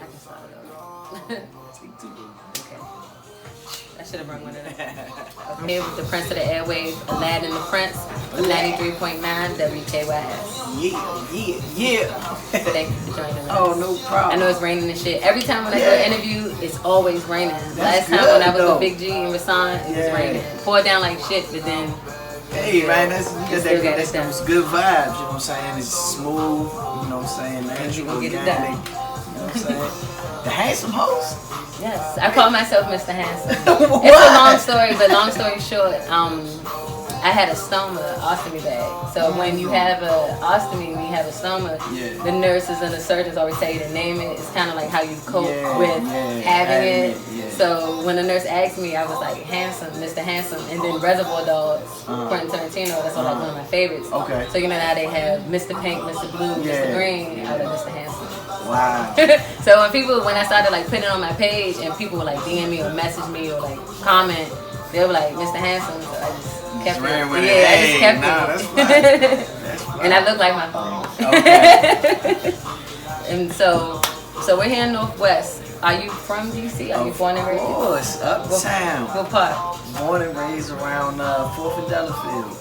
I can start it over. Take two. Okay. I should have rung one of them. Okay, with the Prince of the Airwave, Aladdin the Prince, 93.9 WKYS. Yeah. Thank you for joining us. Oh, no problem. I know it's raining and shit. Every time when I do an interview, it's always raining. Last time good, when I was though. with Big G and Rasan, it was raining. Poured down like shit, but then... Hey man, that's good vibes, you know what I'm saying? It's smooth, you know what I'm saying? Natural, Get it organic, done. you know what I'm saying? The handsome host? Yes, I call myself Mr. Handsome. What? It's a long story, but long story short, I had a stoma, ostomy bag. So when you have a ostomy, when you have a stoma, the nurses and the surgeons always tell you to name it. It's kind of like how you cope with having it. So when the nurse asked me, I was like, Handsome, Mr. Handsome. And then Reservoir Dogs, Quentin Tarantino, that's like one of my favorites. Okay. So you know how they have Mr. Pink, Mr. Blue, Mr. Green, I was Mr. Handsome. Wow. So when I started like putting it on my page and people would like DM me or message me or like comment, they were like, Mr. Handsome. So I just kept it. I just kept it. That's fine. And I look like my phone. Okay. And so we're here in Northwest. Are you from DC? Are you born and raised? Of course, uptown. What part? Born and raised around 4th and Delafield.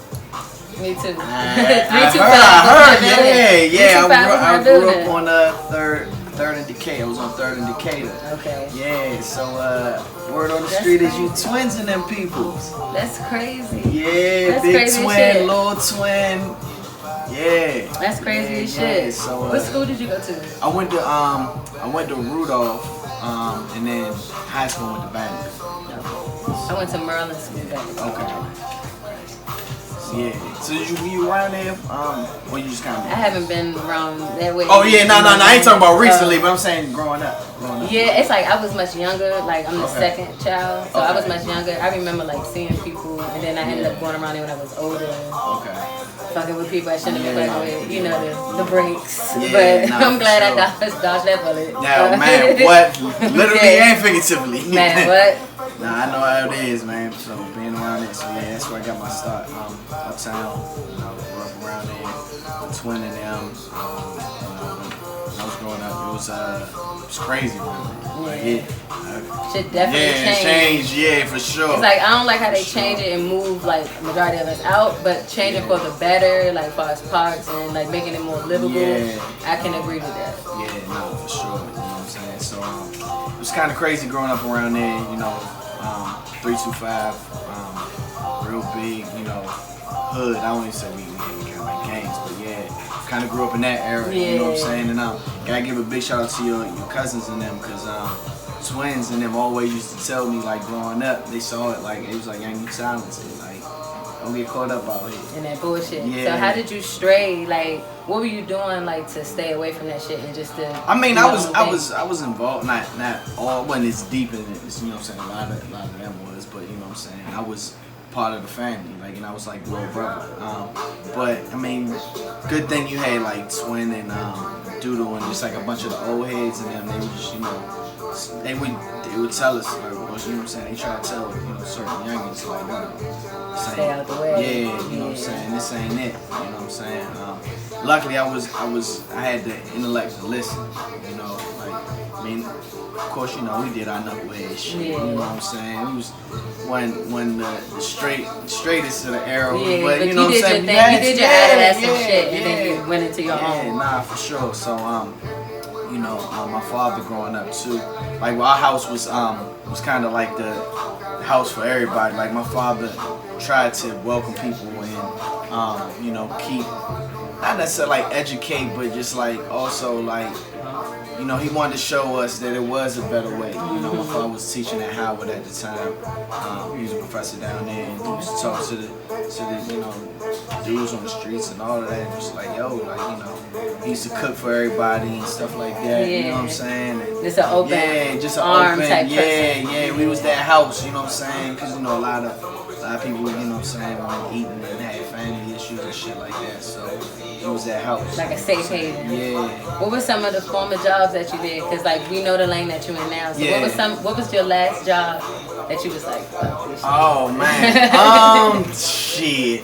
Me too. 325. I heard. Yeah. I grew up on 3rd and Decatur. I was on 3rd and Decatur. Okay. Yeah. So word on the street is you twins and them peoples. That's crazy. Yeah. That's big crazy twin, shit. little twin. Yeah. That's crazy as shit. So, what school did you go to? I went to Rudolph, and then high school went to Bank. I went to Maryland School back. Okay. Yeah. So were you around there? Or you just kind of? I haven't been around that way. Oh yeah, no. I ain't talking about recently, but I'm saying growing up. Yeah, it's like I was much younger. Like I'm the second child, so I was much younger. I remember like seeing people, and then I ended up going around there when I was older. Okay. Fucking with people I shouldn't have been fucking with, you know, the breaks. Yeah, but nah, I'm glad sure. I dodged that bullet. Now, man, what? Literally and figuratively. Man, what? Nah, I know how it is, man. So being around it, so yeah, that's where I got my start. Uptown, you know, grew up around there, the twin and them. When I was growing up, it was crazy, man. Like Shit definitely changed. Yeah, for sure. It's like I don't like how they change it and move like majority of us out, but changing for the better, like far as parks and like making it more livable. Yeah. I can agree with that. Yeah, no, for sure. You know what I'm saying? So it was kind of crazy growing up around there. You know, 325, real big. You know, hood. I won't even say we kind of like gangs, but yeah, kind of grew up in that era. Yeah. You know what I'm saying? And gotta give a big shout out to your cousins and them, cause twins and them always used to tell me like growing up, they saw it like it was like young silence it, like don't get caught up out here. And that bullshit. Yeah. So how did you stray? Like, what were you doing like to stay away from that shit and just to? I mean, I was involved. Not all. It wasn't as deep in it. You know what I'm saying? A lot of them was, but you know what I'm saying. I was part of the family, like, and I was like little brother. But I mean, good thing you had like Twin and Doodle and just like a bunch of the old heads and them. They would just, you know, they would tell us, like, well, you know what I'm saying. They try to tell, you know, certain youngins like, you know, stay out the way. Yeah, you know what I'm saying. This ain't it. You know what I'm saying. Luckily, I had the intellect to listen. You know, like, I mean, of course, you know, we did our knucklehead shit. Yeah. You know what I'm saying. We was when the straightest of the era. Yeah, but you know what I'm saying. You did your adolescent shit, and then you went into your own. Yeah, nah, for sure. So you know, my father growing up too. Like our house was kind of like the house for everybody. Like my father tried to welcome people in, you know, keep not necessarily like educate, but just like also like, you know, he wanted to show us that it was a better way. You know, my father was teaching at Howard at the time. He was a professor down there, and he used to talk to the you know, dudes on the streets and all of that. And just like, yo, like, you know, he used to cook for everybody and stuff like that. Yeah. You know what I'm saying? And Just an open, just an arm open, type person. Yeah. We was that house. You know what I'm saying? Because you know a lot of people, you know what I'm saying, weren't eating and had family issues and shit like that. So it was that house. Like a safe haven. Yeah. What were some of the former jobs that you did? Because like we know the lane that you're in now. So Yeah. what was your last job that you was like, fuck this shit? Oh man. Shit.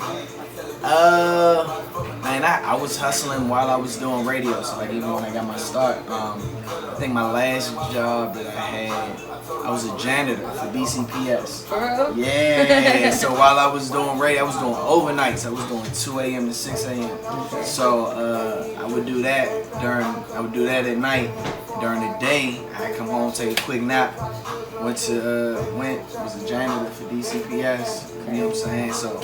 Man, I was hustling while I was doing radio. So like even when I got my start, think my last job that I had, I was a janitor for DCPS. For real? Yeah. So while I was doing radio, I was doing overnights. I was doing 2 a.m. to 6 a.m. Okay. So I would do that at night. During the day, I'd come home, take a quick nap. Was a janitor for DCPS. You know what I'm saying? So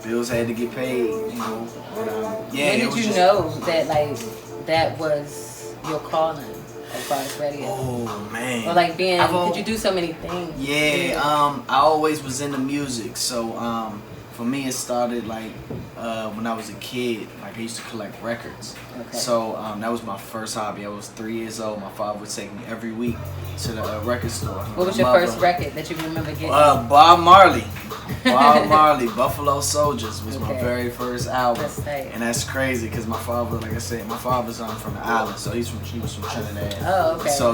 bills had to get paid. You know. Yeah. When did you know that that was your calling as far as radio? Oh man. Or like could you do so many things? Yeah. I always was into music. So for me, it started like when I was a kid. Like I used to collect records. Okay. So that was my first hobby. I was 3 years old. My father would take me every week to the record store. What was your first record that you remember getting? Bob Marley. Bob Marley, Buffalo Soldiers was my very first album. That's tight. And that's crazy because my father, like I said, my father's from the island, so he was from Trinidad. Oh, okay. So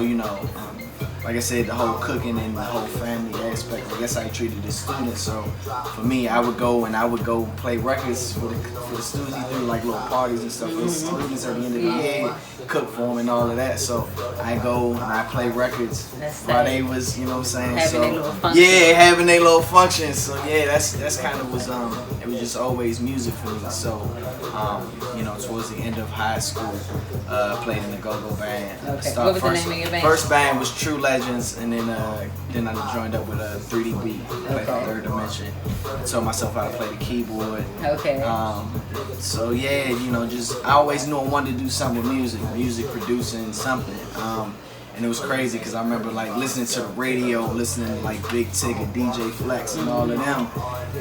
like I said, the whole cooking and the whole family aspect, I guess I treated the students. So for me, I would go play records for the students. He threw like little parties and stuff for the students at the end of the year, cook for them and all of that. So I go and I play records while they was, you know what I'm saying? Having their little functions. Yeah, having their little functions. So yeah, that's kind of was it was just always music for me. So towards the end of high school, played in the go-go band. Okay. What was the name of your band? First band was True Legends, and then I joined up with 3DB, played Third Dimension. I taught myself how to play the keyboard. Okay. So yeah, I always knew I wanted to do something with music producing something. And it was crazy because I remember like listening to the radio, listening to like Big Tigger, DJ Flex, and all of them,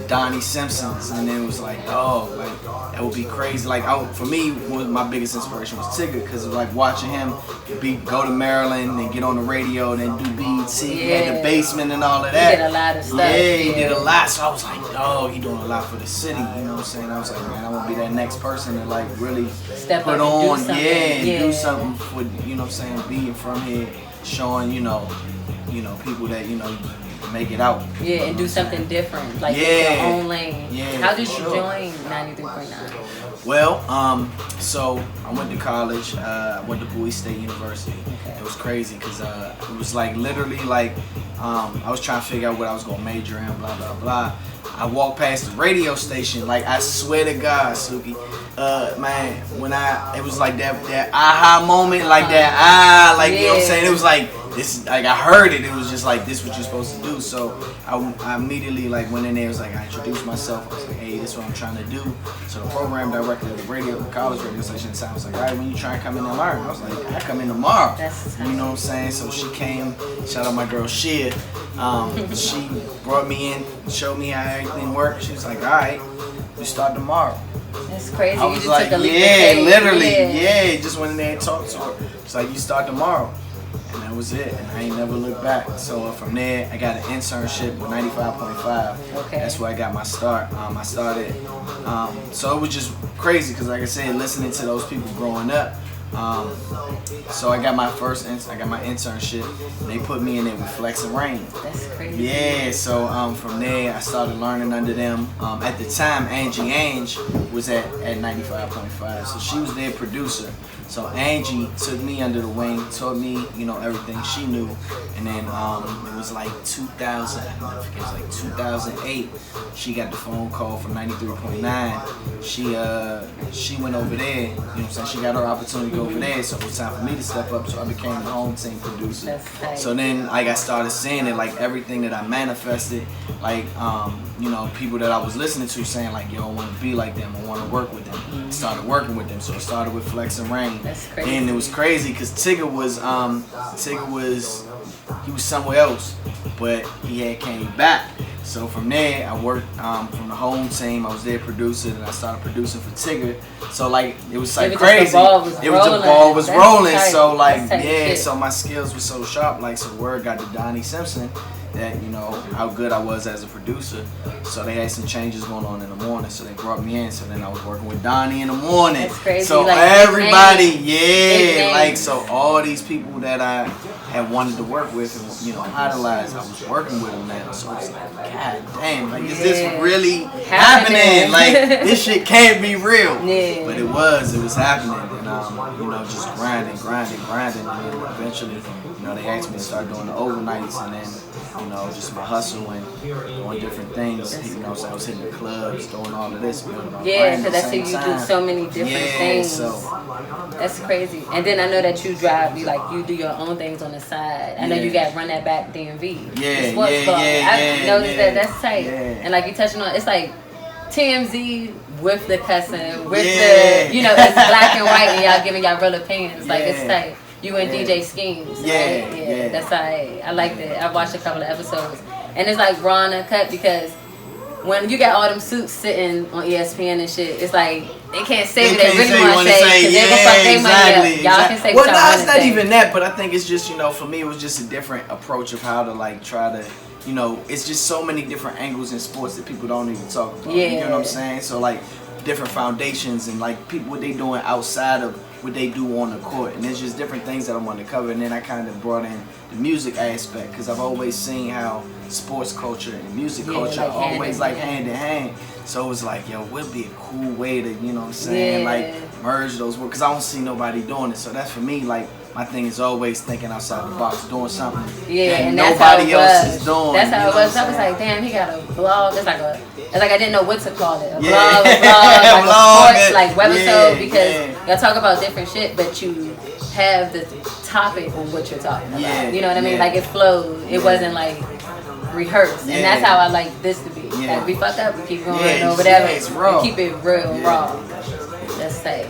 Donnie Simpsons, and then it was like, that would be crazy. Like for me, my biggest inspiration was Tigger because like watching him go to Maryland and get on the radio and then do BET, he had the basement and all of that. He did a lot of stuff. Yeah, he did a lot. So I was like, he doing a lot for the city. You know what I'm saying? I was like, man, I want to be that next person to like really put on, do something for, you know what I'm saying, being from here. Showing, people that, make it out. Yeah, and do something different, like your own lane. Yeah. How did you join 93.9? Well, so I went to college. I went to Bowie State University. Okay. It was crazy because it was like literally like I was trying to figure out what I was going to major in, blah, blah, blah. I walked past the radio station, like I swear to God, Suki, man, when it was like that aha moment, like that you know what I'm saying? It was like this, like I heard it. It was just like this, what you're supposed to do. So I immediately like went in there. It was like I introduced myself. I was like, hey, this is what I'm trying to do. So the program director of the college radio station at the time was like, all right, when you try and come in and learn? I was like, I come in tomorrow. You know what I'm saying? So she came. Shout out my girl Shia. She brought me in, showed me how everything worked. She was like, all right, you start tomorrow. That's crazy. I was like, literally, just went in there and talked to her. It's like, you start tomorrow. And that was it. And I ain't never looked back. So from there, I got an internship with 95.5. Okay. That's where I got my start. I started. So it was just crazy because, like I said, listening to those people growing up. So I got my internship. And they put me in there with Flex and Rain. That's crazy. Yeah, so from there I started learning under them. At the time, Angie was at 95.5, so she was their producer. So Angie took me under the wing, taught me, everything she knew, and then it was like 2000, I forget, it was like 2008. She got the phone call from 93.9. She went over there. You know what I'm saying? She got her opportunity to go over there, so it was time for me to step up. So I became the home team producer. That's tight. So then, like, I started seeing it, like everything that I manifested, like people that I was listening to saying like, yo, I want to be like them, I want to work with them. I started working with them, so it started with Flex and Rain. That's crazy. And it was crazy because Tigger was somewhere else, but he had came back. So from there, I worked from the home team. I was their producer, and I started producing for Tigger. So like it was like crazy. The ball was rolling. So like so my skills were so sharp. Like so, word got to Donnie Simpson that how good I was as a producer. So they had some changes going on in the morning. So they brought me in. So then I was working with Donnie in the morning. That's crazy. So like everybody, like so all these people that I had wanted to work with and, you know, idolized. I was working with him now. So it's like, God damn, like, is this really happening? Like, this shit can't be real. Yeah. But it was happening. And, you know, just grinding. And then eventually, you know, they asked me to start doing the overnights, and then, you know, just my hustle and doing different things. You know, so I was hitting the clubs, doing all of this. Yeah, because that's how you do so many different things. So that's crazy. And then I know that you drive, you do your own things on the side. I know you got Run That Back DMV. Yeah, I noticed that. That's tight. Yeah. And like you touching on, it's like TMZ with the cussing, with the, you know, it's black and white, and y'all giving y'all real opinions. Like, it's tight. You and DJ Schemes. Right? That's I like that. I watched a couple of episodes, and it's like raw and uncut, because when you got all them suits sitting on ESPN and shit, it's like they can't say what they really want to say, because they're gonna fuck their money up. Y'all can say what y'all want to say. Well, no, it's not even that, but I think it's just, you know, for me, it was just a different approach of how to like try to, you know, it's just so many different angles in sports that people don't even talk about. You know what I'm saying? So like different foundations and like people, what they doing outside of what they do on the court, and there's just different things that I wanted to cover. And then I kind of brought in the music aspect, because I've always seen how sports culture and music culture are always like hand in hand. So it was like, yo, would be a cool way to, you know what I'm saying, like merge those words, because I don't see nobody doing it. So that's for me, like, my thing is always thinking outside the box, doing something that and nobody else is doing. That's how it was. I was like, damn, he got a blog. It's like I didn't know what to call it. A blog, like a sports, like webisode, because y'all talk about different shit, but you have the topic on what you're talking about. You know what I mean? Like, it flowed. It wasn't like rehearsed, and that's how I like this to be. Like, we fuck up, we keep going or whatever. We keep it real raw. Let's say.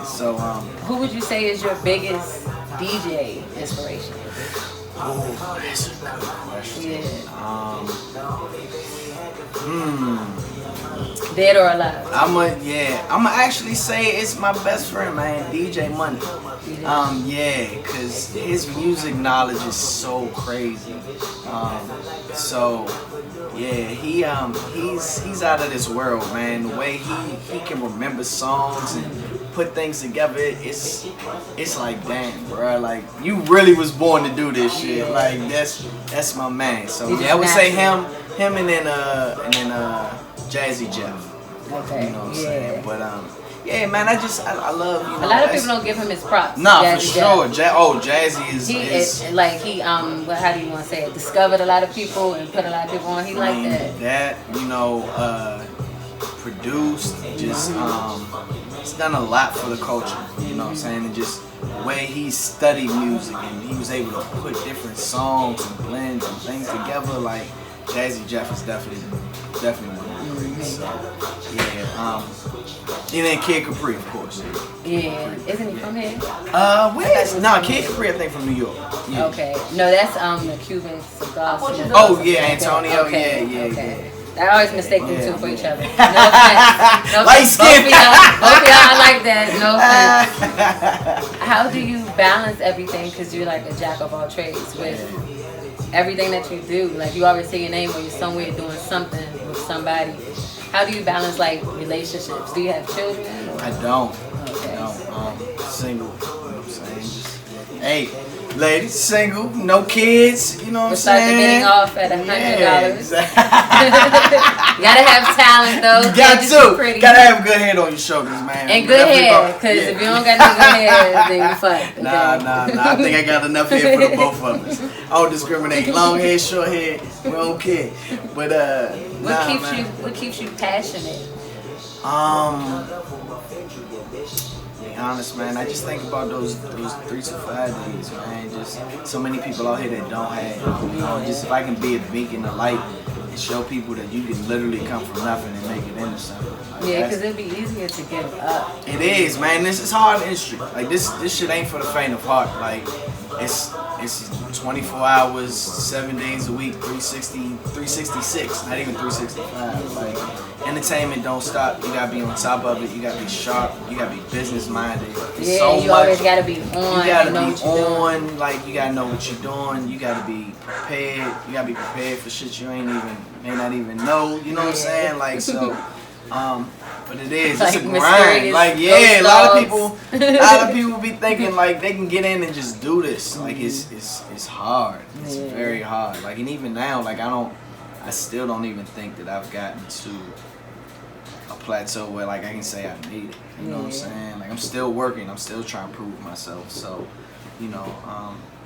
So, who would you say is your biggest DJ inspiration? Oh, that's a good question. Dead or alive? I'ma actually say it's my best friend, man, DJ Money. Cause his music knowledge is so crazy. He's out of this world, man. The way he can remember songs and put things together, it's like, damn, bro, like, you really was born to do this shit. Like, that's my man. So I would say him and then Jazzy Jeff. Okay. You know what I'm saying? But man, I love, you know, a lot of people don't give him his props. Nah, Jazzy, for sure. Jazzy is how do you want to say it? Discovered a lot of people and put a lot of people on. He like that. That, you know, produced, just he's done a lot for the culture. You know what I'm saying? And just the way he studied music, and he was able to put different songs and blends and things together. Like, Jazzy Jeff is definitely one. So, and then Kid Capri, of course. Isn't he from here? Kid Capri, I think, from New York. Okay, no, that's the Cuban cigar. Antonio. Okay. I always mistake them two for each other. No offense. Light skin. Both of y'all like that. No offense. How do you balance everything? Because you're like a jack of all trades with everything that you do. Like, you always say your name, or you're somewhere doing something with somebody. How do you balance, like, relationships? Do you have children? I don't. Okay. Single. You know what I'm saying? Just, hey, ladies, single, no kids. You know what I'm saying? Start the bidding off at $100. Exactly. You gotta have talent, though. Gotta have good head on your shoulders, man. And good hair, because if you don't got no good hair, then you fuck. Okay? Nah. I think I got enough hair for the both of us. I don't discriminate. Long hair, short hair, we don't care. But what keeps you passionate? Be honest, man, I just think about those 3 to 5 days, man. Just so many people out here that don't have. You know, just if I can be a beacon of light and show people that you can literally come from nothing and make it into something. Like, because it'd be easier to give up. It is, man. This is hard industry. Like, this shit ain't for the faint of heart. Like, it's 24 hours, 7 days a week, 366, not even 365. Like, entertainment don't stop. You gotta be on top of it. You gotta be sharp. You gotta be business minded. Always gotta be on. You gotta be on. Like, you gotta know what you're doing. You gotta be prepared. You gotta be prepared for shit you may not even know. You know what I'm saying? Like, so, But it is. Like it's a grind. Like a lot of people be thinking like they can get in and just do this. Like it's hard. It's very hard. Like, and even now, like I still don't even think that I've gotten to a plateau where like I can say I made it. You know what I'm saying? Like, I'm still working. I'm still trying to prove myself. So, you know,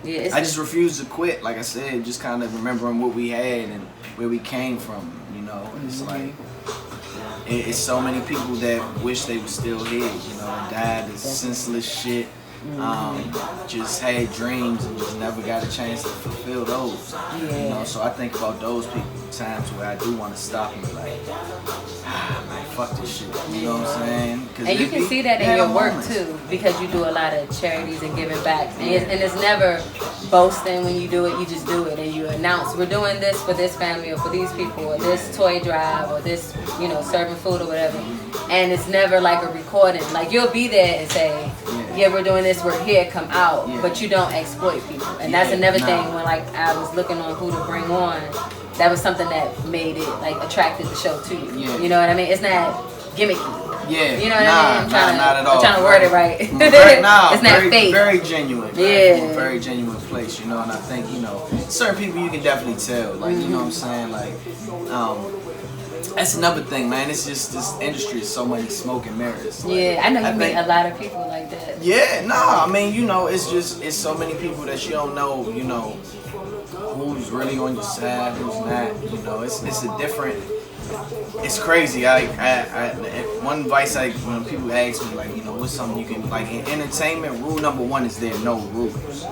I just refuse to quit. Like I said, just kind of remembering what we had and where we came from. You know, it's like it's so many people that wish they were still here. You know, and died of senseless shit. Just had dreams and just never got a chance to fulfill those. You know, so I think about those people times where I do want to stop and be like, man, fuck this shit. You know what I'm saying? And you can see that in your work too, because you do a lot of charities and giving back, and it's never boasting when you do it. You just do it and you announce, we're doing this for this family or for these people or this toy drive or this, you know, serving food or whatever. And it's never like a recording. Like, you'll be there and say, yeah, we're doing this, we're here, come out. But you don't exploit people. And that's another thing when like I was looking on who to bring on, that was something that made it like attracted the show to you. You know what I mean? It's not gimmicky. You know what I mean? I'm trying to word it right. It's not fake. Very genuine. Right? Very genuine place, you know, and I think, you know, certain people you can definitely tell. Like, you know what I'm saying? Like, that's another thing, man. It's just this industry is so many smoke and mirrors. Like, I know you meet a lot of people like that. I mean, you know, it's so many people that you don't know, you know, who's really on your side, who's not. You know, it's a different. It's crazy. I one advice when people ask me, like, you know, what's something you can, like, in entertainment, rule number one is there are no rules,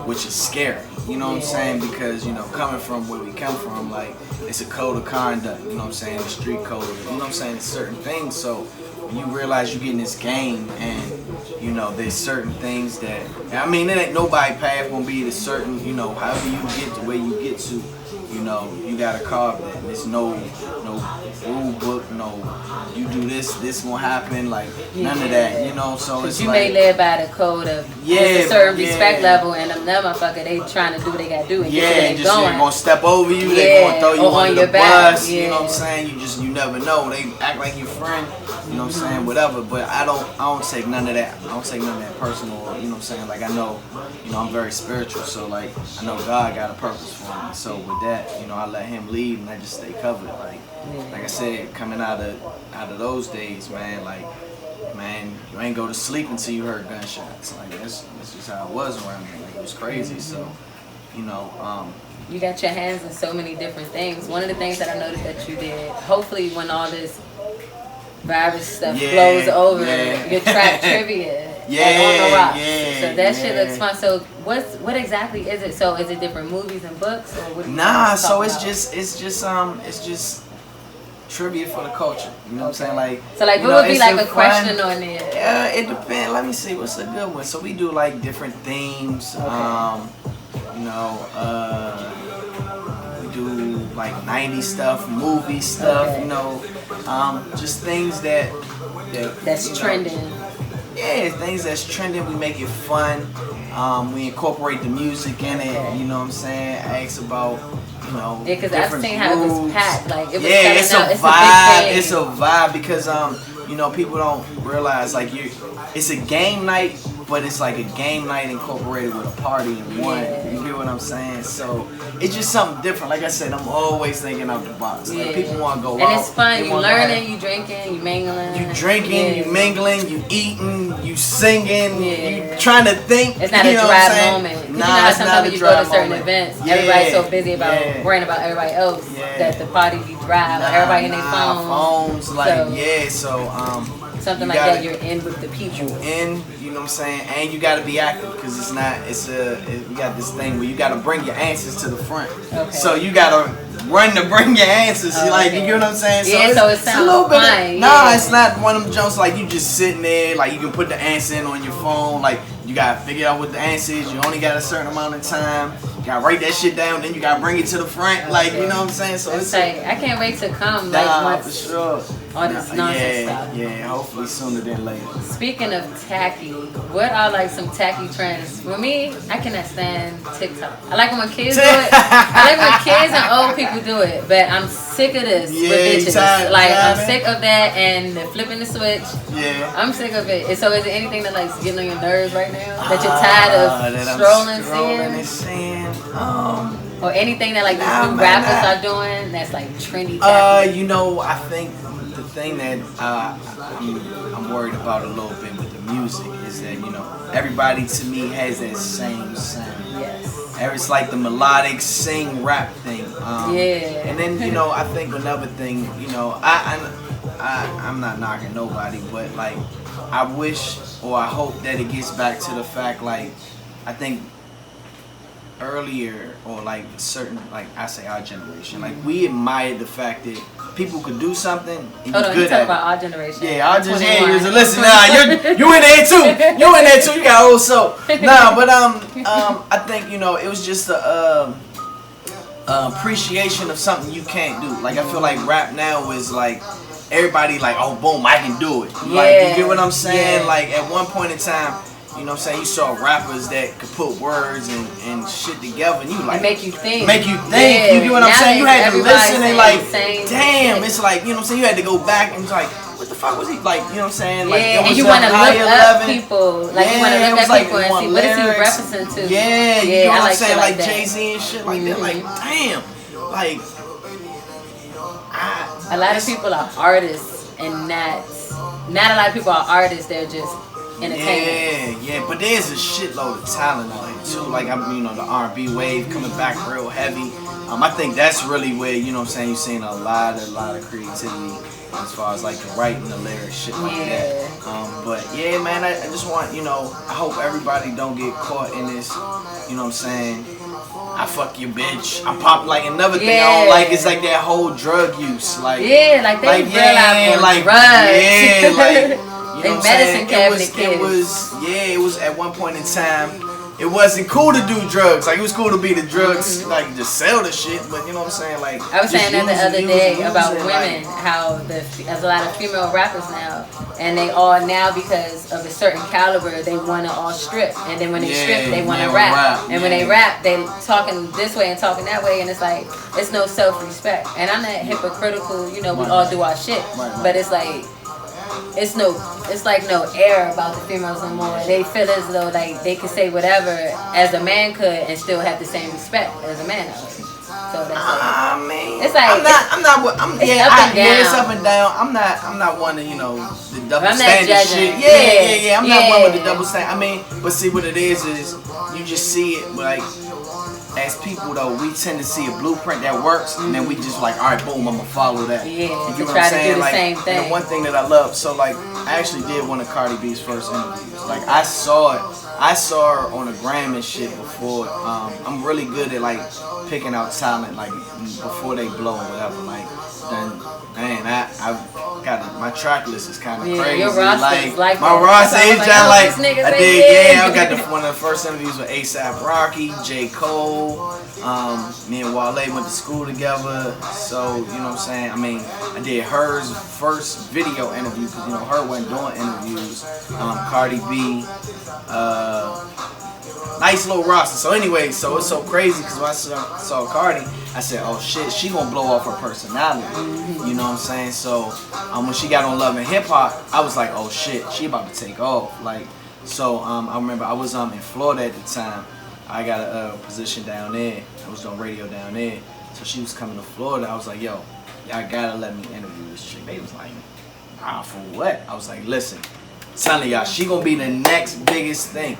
which is scary. You know what I'm saying? Because, you know, coming from where we come from, like, it's a code of conduct. You know what I'm saying? The street code. You know what I'm saying? It's certain things. So when you realize you get in this game, and you know there's certain things that, I mean, it ain't nobody path gonna be the certain. You know, however you get to where you get to. You know, you gotta carve that. There's no rule book, no, you do this gonna happen, like, none of that, you know, so it's you like, may live by the code of a certain respect level, and them motherfucker, they trying to do what they gotta do, and and just going. Gonna step over you, they gonna throw you under the bus, you know what I'm saying, you never know, they act like your friend, you know what I'm saying, whatever, but I don't take none of that, I don't take none of that personal, you know what I'm saying, like, I know, you know, I'm very spiritual, so, like, I know God got a purpose for me, so with that, you know, I let him lead and I just stay covered. Like I said, coming out of those days, man, like, man, you ain't go to sleep until you heard gunshots. Like, that's just how it was around me. Like, it was crazy. So, you know, you got your hands in so many different things. One of the things that I noticed that you did, hopefully when all this virus stuff blows over, your trap trivia. On the rocks. So that shit looks fun. So what exactly is it? So is it different movies and books, or what? So it's just trivia for the culture. You know what I'm saying? Like, so like, what would be like a question on there? Yeah, it depends. Let me see what's a good one. So we do like different themes. You know, we do like 90s stuff, movie stuff. You know, just things that's trending. Yeah, things that's trending, we make it fun. We incorporate the music in it, you know what I'm saying? Ask about, you know, because I've seen how it was packed. Like, it was it's a vibe. It's a vibe because, you know, people don't realize, like, it's a game night, but it's like a game night incorporated with a party in one. You get what I'm saying? So it's just something different. Like I said, I'm always thinking out the box. Like, people want to go out. And it's fun. You learning, you drinking, you mingling. You drinking, you mingling, you eating, you singing, you trying to think. It's not a dry moment. You know, sometimes when you go to certain events, everybody's so busy about worrying about everybody else that the party be dry. Like, everybody in their phones. Like, so something like that, you're in with the people. You know what I'm saying? And you gotta be active because we got this thing where you gotta bring your answers to the front. So you gotta run to bring your answers. Like, you get what I'm saying? So it sounds a little bit fun. It's not one of them jumps like you just sitting there, like you can put the answer in on your phone, like you gotta figure out what the answer is, you only got a certain amount of time. You gotta write that shit down, then you gotta bring it to the front, like, you know what I'm saying? So it's I can't wait to come. Like, for sure. all this nonsense stuff. Yeah, hopefully sooner than later. Speaking of tacky, what are like some tacky trends? For me, I cannot stand TikTok. I like when kids do it. I like when kids and old people do it, but I'm sick of this with bitches. I'm sick of that and the flipping the switch. Yeah. I'm sick of it. And so is there anything that like getting on your nerves right now? That you're tired of scrolling and seeing? Or anything that like these new rappers are doing that's like trendy tacky? You know, I think the thing that I'm worried about a little bit with the music is that, you know, everybody to me has that same sound. Yes. It's like the melodic sing rap thing. And then, you know, I think another thing, you know, I'm not knocking nobody, but like I wish or I hope that it gets back to the fact, like, I think earlier, or like certain, like I say our generation, like we admired the fact that people could do something and Hold on, good you talk at about our generation. Yeah, our generation. Listen, you in there too. You in there too. You got old soul. Nah, but I think, you know, it was just a appreciation of something you can't do. Like I feel like rap now is like everybody like, oh boom, I can do it. Like, you get what I'm saying? Yeah. Like at one point in time, you know what I'm saying, you saw rappers that could put words and shit together and you like, and make you think. Yeah. You get what I'm saying? You had to listen and like, damn, it's like, you know what I'm saying, you had to go back and it's like, what the fuck was he like, you know what I'm saying? Like, yeah, and you want to look up people. Like you want to look at people and see what is he referencing to. Yeah, you know what I'm saying? Like Jay-Z and shit like that. Like, damn. Like, a lot of people are artists and not a lot of people are artists, they're just entertainment. Yeah, but there's a shitload of talent out here too. Like, you know, the R&B wave coming back real heavy. I think that's really where, you know what I'm saying, you're seeing a lot of creativity as far as like the writing, the lyrics, shit like that. But yeah, man, I just want, you know, I hope everybody don't get caught in this, you know what I'm saying, I fuck your bitch, I pop, like another thing I don't like is like that whole drug use. Like, like they realize like drugs. You know what I'm saying? It was at one point in time, it wasn't cool to do drugs. Like, it was cool to be the drugs, like, just sell the shit, but you know what I'm saying? Like, I was saying that the other day about women, how there's a lot of female rappers now, and they all now, because of a certain caliber, they want to all strip, and then when they strip, they want to rap. And when they rap, they talking this way and talking that way, and it's like, it's no self-respect. And I'm not hypocritical, you know, we all do our shit, but it's like, it's like no air about the females no more. They feel as though like they could say whatever as a man could and still have the same respect as a man would. So that's it's like it's up and down. It's up and down. I'm not one of, you know, the double standard shit. Yeah. I'm not one with the double standard. I mean, but see what it is you just see it like, as people though, we tend to see a blueprint that works, and then we just like, all right, boom, I'm gonna follow that. Yeah, you to try to do the same thing. And the one thing that I love, so like, I actually did one of Cardi B's first interviews. Like, I saw her on the gram and shit before. I'm really good at like picking out talent like before they blow or whatever. Like, then man, I've got my track list is kind of crazy. Your roster is like my roster is just like I did. I got one of the first interviews with A$AP Rocky, J. Cole. Me and Wale went to school together, so you know what I'm saying. I mean, I did hers first video interview because, you know, her wasn't doing interviews. Cardi B. Nice little roster. So anyway, so it's so crazy because when I saw Cardi, I said, oh shit, she gonna blow off her personality. You know what I'm saying? So when she got on Love and Hip Hop, I was like, oh shit, she about to take off. Like, so I remember I was in Florida at the time. I got a position down there. I was doing radio down there. So she was coming to Florida. I was like, yo, y'all gotta let me interview this chick. They was like, for what? I was like, listen, I'm telling y'all, she gonna be the next biggest thing.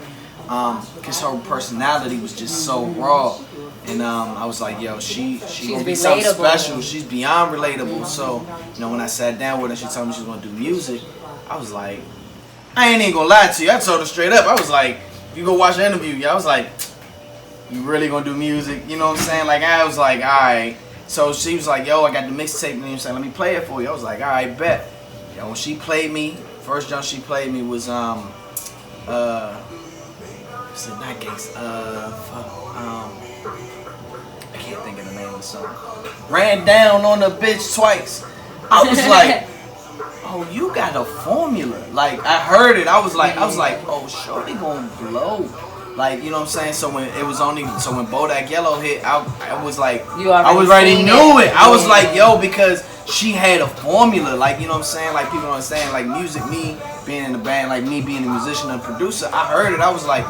Cause her personality was just so raw, and I was like, yo, she's gonna be something special. She's beyond relatable. So, you know, when I sat down with her, she told me she was gonna do music. I was like, I ain't even gonna lie to you. I told her straight up. I was like, you go watch the interview. Yeah, I was like, you really gonna do music? You know what I'm saying? Like, I was like, all right. So she was like, yo, I got the mixtape. And you saying, let me play it for you. I was like, all right, bet. Yo, when she played me, first jump she played me was not Gangsta. I can't think of the name of the song. Ran down on the bitch twice. I was like, oh, you got a formula. Like, I heard it. I was like, oh, shorty gonna blow. Like, you know what I'm saying? So when Bodak Yellow hit, I was like, I was already knew it. I was like, yo, because she had a formula. Like, you know what I'm saying? Like, people don't understand, like, music, me being in the band, like, me being a musician and producer, I heard it. I was like,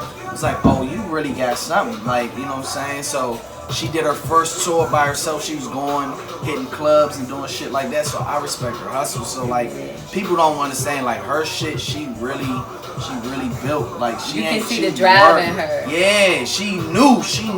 oh, you really got something. Like, you know what I'm saying? So she did her first tour by herself. She was going, hitting clubs and doing shit like that. So I respect her hustle. So, like, people don't understand, like, her shit, she really built. Like, you can see the drive in her. Yeah, she knew what she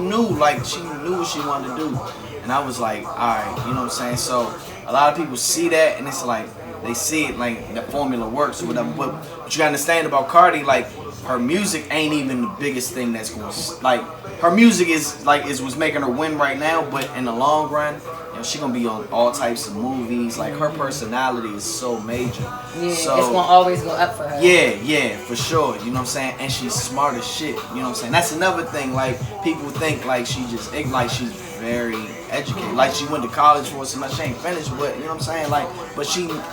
wanted to do. And I was like, alright, you know what I'm saying? So a lot of people see that and it's like, they see it like the formula works or whatever. But what you gotta understand about Cardi, like, her music ain't even the biggest thing that's going to, like, her music is what's making her win right now, but in the long run, you know, she gonna be on all types of movies. Like, her personality is so major. Yeah, so, it's gonna always go up for her. Yeah, for sure. You know what I'm saying? And she's smart as shit. You know what I'm saying? That's another thing. Like, people think like she's very educated. Like, she went to college for so much. She ain't finished, but you know what I'm saying? Like, but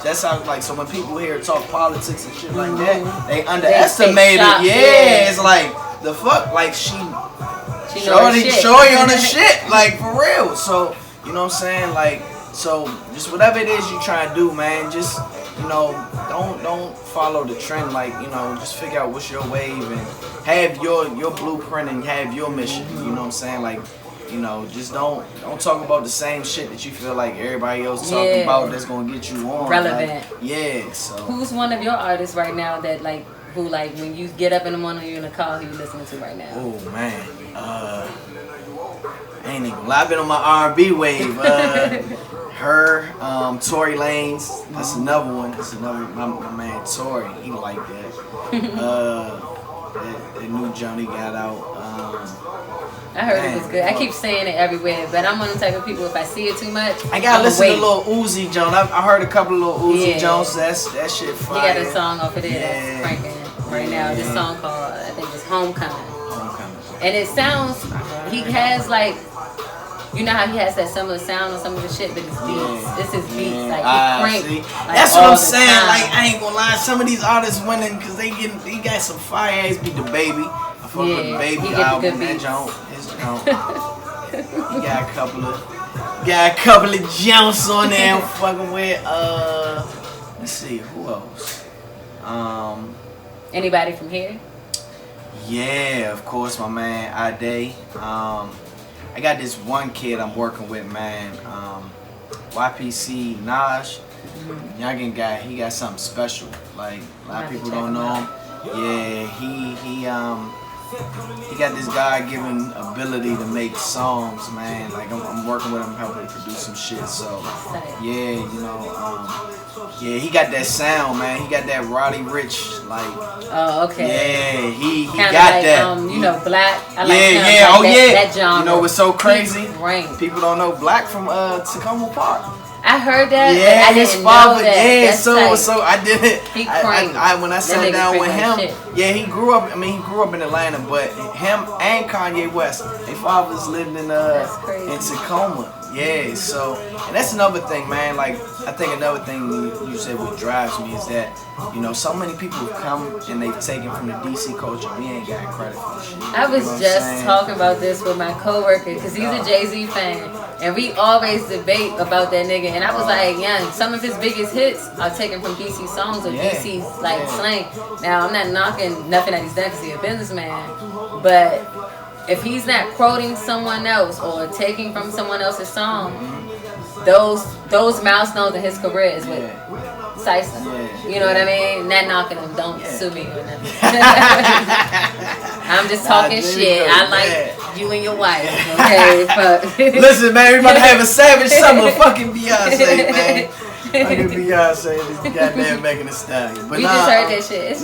that's how, like, so when people hear her talk politics and shit like that, they underestimate it. Yeah, it's like, the fuck? Like, she shorty on the shit, like, for real. So, you know what I'm saying? Like, so just whatever it is you try to do, man, just, you know, don't follow the trend. Like, you know, just figure out what's your wave and have your blueprint and have your mission. You know what I'm saying? Like, you know, just don't talk about the same shit that you feel like everybody else talking about that's gonna get you on. Relevant. Like, yeah. So who's one of your artists right now that, like, who, like, when you get up in the morning, you're in the car, who you listening to right now? Oh man, I ain't even lie. I've been on my R&B wave. Her, Tory Lanez. That's another one. That's another, my man Tory. He like that. That new Johnny got out. I heard it was good. I keep saying it everywhere, but I'm one of the type of people, if I see it too much, I gotta listen to Lil Uzi Jones. I heard a couple of Lil Uzi Jones. That shit fire. He got a song off of there that's cranking right now. This song called, I think it's Homecoming. And it sounds, he has, like, you know how he has that similar sound on some of the shit, but it's beats. This is beats. Like, he crank. Like, that's what I'm saying. Time. Like, I ain't gonna lie. Some of these artists winning because he got some fire ass beat. The Baby. I fuck with the Baby album. That Jones. He got a couple of jumps on there. I'm fucking with. Let's see who else. Anybody from here? Yeah, of course, my man Ade. I got this one kid I'm working with, man. YPC Naj. Youngin guy, he got something special. Like, a lot of people don't know him. Yeah, he got this God-given ability to make songs, man. Like, I'm working with him, helping produce some shit. So, yeah, you know, yeah, he got that sound, man. He got that Roddy Ricch, like. Oh, okay. Yeah, he kinda got like, that. You know, Black. I like that genre. You know what's so crazy? People don't know Black from Tacoma Park. I heard that, yeah, but I his didn't father, know that. yeah, so I did it. He cranked. I when I sat down with him, yeah, he grew up in Atlanta, but him and Kanye West, their fathers lived in Tacoma. Yeah, so, and that's another thing, man. Like, I think another thing you said what drives me is that, you know, so many people have come and they've taken from the DC culture. We ain't got credit for this shit. I was just talking about this with my coworker because he's a Jay-Z fan, and we always debate about that nigga. And I was like, yeah, some of his biggest hits are taken from DC songs or DC's like slang. Now, I'm not knocking nothing that he's done because he's a businessman, but if he's not quoting someone else or taking from someone else's song, those milestones in his career is what excites him. You know what I mean? Not knocking him. Don't sue me or nothing. I'm just talking shit. I like you and your wife. Okay, fuck. Listen, man, we about to have a savage summer. Fucking Beyonce, man. Fucking Beyonce, this goddamn Megan Thee Stallion. We just heard that shit. It's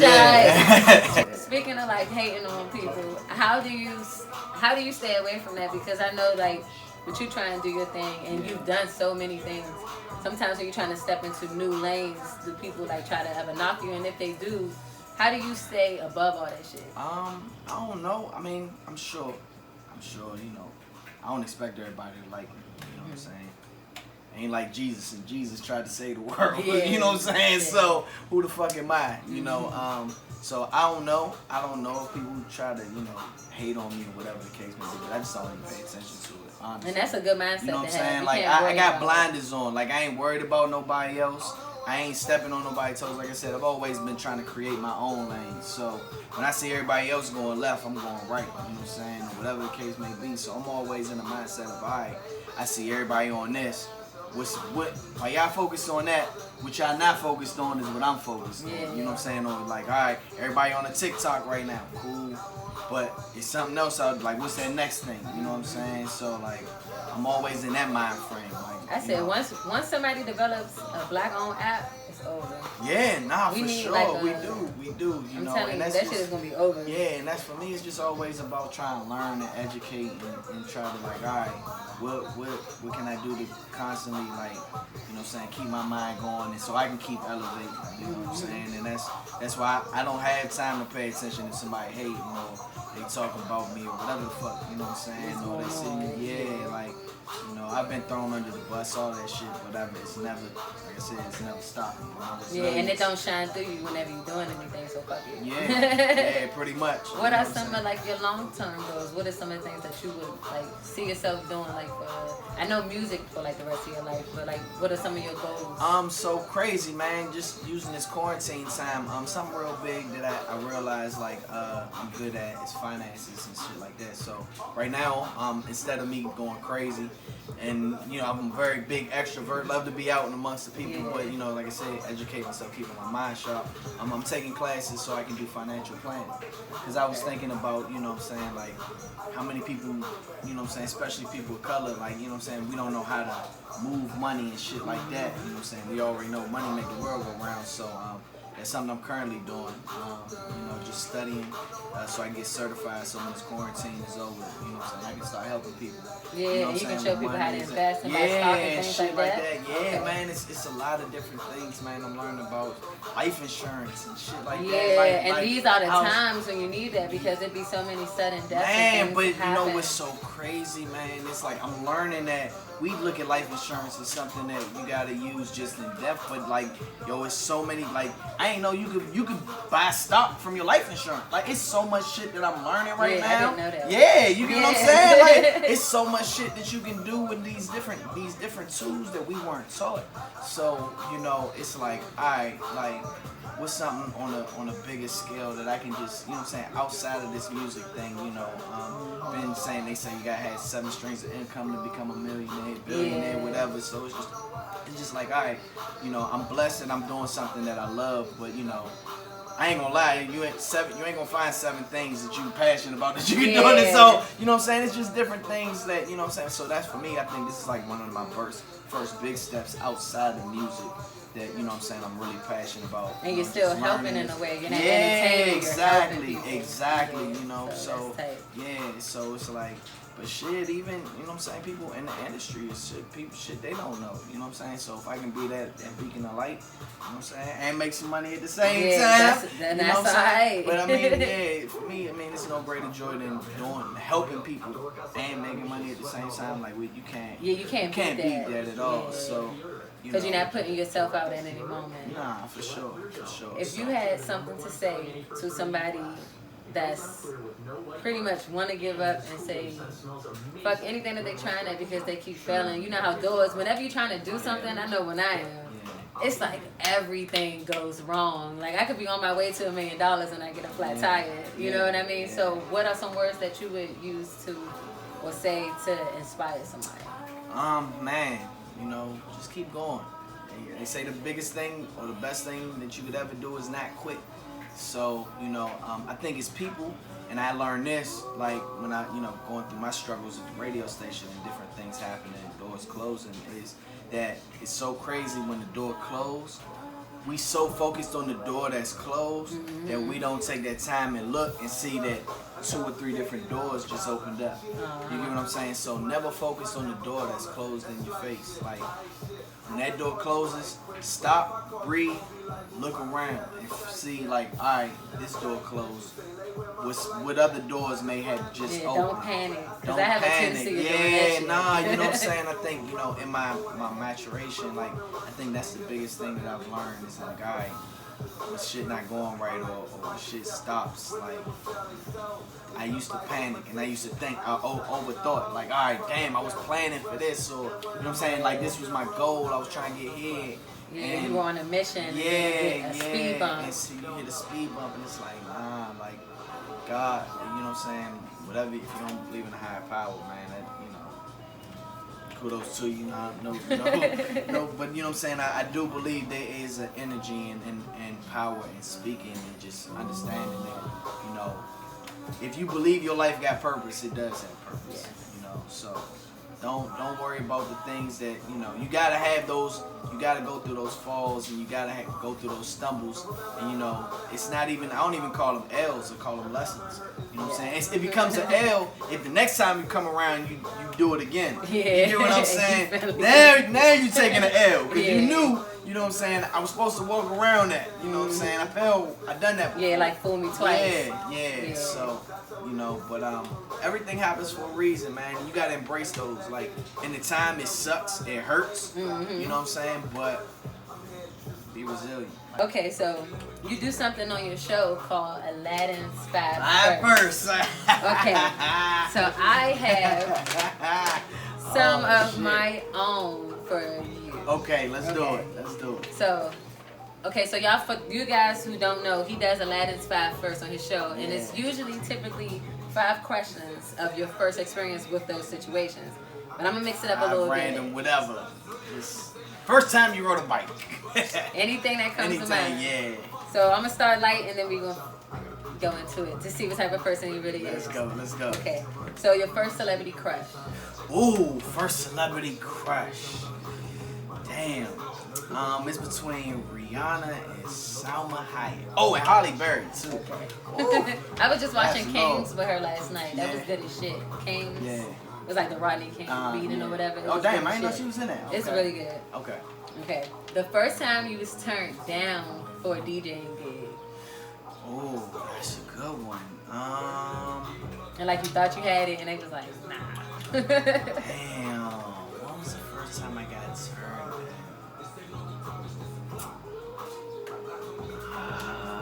like, speaking of like hating on people, how do you stay away from that? Because I know, like, but you try and do your thing, and you've done so many things. Sometimes when you're trying to step into new lanes, do people like try to ever knock you? And if they do, how do you stay above all that shit? I don't know. I mean, I'm sure. You know, I don't expect everybody to like me. You know what I'm saying? Ain't like Jesus, and Jesus tried to save the world. You know what I'm saying? So who the fuck am I? You know. So I don't know. I don't know if people try to, hate on me or whatever the case may be. But I just don't even pay attention to it. Honestly. And that's a good mindset. You know what I'm to saying? Have. Like I got blinders on. Like I ain't worried about nobody else. I ain't stepping on nobody's toes. Like I said, I've always been trying to create my own lane. So when I see everybody else going left, I'm going right. You know what I'm saying? Or whatever the case may be. So I'm always in the mindset of, all right, I see everybody on this. While y'all focused on that, what y'all not focused on is what I'm focused on. You know what I'm saying? Or like, all right, everybody on a TikTok right now, cool. But it's something else out, like, what's that next thing? You know what I'm saying? So like, I'm always in that mind frame. Like, I said, once somebody develops a black-owned app, it's over. Yeah, for sure. Like we do. I'm telling you, that shit is gonna be over. Yeah, and that's for me. It's just always about trying to learn and educate and try to like, all right, what can I do to constantly like, you know what I'm saying, keep my mind going, and so I can keep elevating. You know what I'm saying? And that's why I don't have time to pay attention to somebody hating or they talking about me or whatever the fuck. You know what I'm saying? Or they see like. I've been thrown under the bus, all that shit, whatever. It's never, like I said, it's never stopping. And it don't shine through you whenever you're doing anything, so fuck it. Yeah, pretty much. What are some of like your long-term goals? What are some of the things that you would like see yourself doing? Like, I know music for like the rest of your life, but like, what are some of your goals? So crazy, man. Just using this quarantine time. Something real big that I realized like I'm good at is finances and shit like that. So right now, instead of me going crazy. And I'm a very big extrovert, love to be out and amongst the people, but like I said, educate myself, keeping my mind sharp. I'm taking classes so I can do financial planning, because I was thinking about, like how many people, especially people of color, like, we don't know how to move money and shit like that. We already know money make the world go round, so that's something I'm currently doing, just studying so I can get certified so when this quarantine is over, I can start helping people. Yeah, you can show people how to invest and buy stock and things shit like that. Yeah, man, it's a lot of different things, man. I'm learning about life insurance and shit like that. Yeah, and these are the times when you need that because it'd be so many sudden deaths. Man, but you know what's so crazy, man? It's like I'm learning that we look at life insurance as something that you gotta use just in depth, but like, it's so many, like, I ain't know you could buy stock from your life insurance. Like, it's so much shit that I'm learning right now. I didn't know that. Yeah, you get what I'm saying? Like, it's so much shit that you can do with these different tools that we weren't taught. So, it's like, alright, like, what's something on a bigger scale that I can just, outside of this music thing, been saying, they say you gotta have 7 streams of income to become a millionaire, billionaire, whatever. So it's just like, all right, I'm blessed and I'm doing something that I love, but I ain't gonna lie, you ain't gonna find 7 things that you passionate about that you can do it. So, you know what I'm saying? It's just different things that, you know what I'm saying? So that's for me, I think this is like one of my first big steps outside of music that, you know what I'm saying, I'm really passionate about. And you're still helping in a way. You're not entertaining, exactly, you're exactly, So so it's like, but shit, even, you know what I'm saying, people in the industry, shit they don't know, you know what I'm saying? So if I can be that beacon of light, you know what I'm saying, and make some money at the same time, that's you know what I'm saying? right. But I mean, for me, it's no greater joy than helping people and making money at the same time. Like, you can't beat that at all. So, because you're not putting yourself out at any moment. Nah, for sure. If you had something to say to somebody that's pretty much want to give up and say fuck anything that they're trying at because they keep failing. You know how doors, whenever you're trying to do something, I know when I am, it's like everything goes wrong. Like, I could be on my way to $1 million and I get a flat tire. You know what I mean? So what are some words that you would use to or say to inspire somebody? Man, just keep going. They say the biggest thing or the best thing that you could ever do is not quit. So, I think it's people, and I learned this, like, when I, going through my struggles at the radio station and different things happening, doors closing, is that it's so crazy when the door closed. We so focused on the door that's closed that we don't take that time and look and see that 2 or 3 different doors just opened up. You get what I'm saying? So never focus on the door that's closed in your face. Like, when that door closes, stop, breathe, look around, and see like, all right, this door closed. What other doors may have just opened? Don't panic. Don't I have panic. A tendency to you know what I'm saying? I think, in my maturation, like, I think that's the biggest thing that I've learned is like, all right, when shit not going right or when shit stops, like, I used to panic and I used to think, I overthought, like, all right, damn, I was planning for this, or, you know what I'm saying, like, this was my goal, I was trying to get here. Yeah, and you were on a mission. Yeah, speed bump. And see, you hit a speed bump and it's like, nah, like, God, you know what I'm saying, whatever, if you don't believe in a higher power, man, that, kudos to you, no, but you know what I'm saying, I do believe there is an energy and power in speaking and just understanding that, if you believe your life got purpose, it does have purpose, so don't worry about the things that, you gotta have those, you gotta go through those falls and you gotta go through those stumbles, and it's not even, I don't even call them L's, I call them lessons, you know what I'm saying, it becomes an L if the next time you come around, you do it again, you get what I'm saying, now you're taking an L, because you knew, you know what I'm saying, I was supposed to walk around that, you know what I'm saying, I done that before. Yeah, like fool me twice. Yeah. So, but everything happens for a reason, man. You gotta embrace those. Like, in the time it sucks, it hurts. You know what I'm saying? But be resilient. Okay, so you do something on your show called Aladdin's Five First. Okay, so I have some of my own for you. Okay, let's do it. So, so y'all, for you guys who don't know, he does Aladdin's 5 First on his show, and it's typically 5 questions of your first experience with those situations. But I'm gonna mix it up a little random, whatever. Just first time you rode a bike. Anything that comes to mind. Yeah. So I'm gonna start light, and then we gonna go into it to see what type of person he really is. Let's go. Okay. So your first celebrity crush. Ooh, first celebrity crush. Damn. It's between Rihanna and Salma Hayek. Oh, and Halle Berry too. Okay. I was just watching Kings with her last night. That was good as shit. Kings. Yeah. It was like the Rodney King beating or whatever. Oh damn, I didn't know she was in that. Okay. It's really good. Okay. The first time you was turned down for a DJing gig. Oh, that's a good one. And like you thought you had it, and they was like, nah. Damn. What was the first time I got turned down?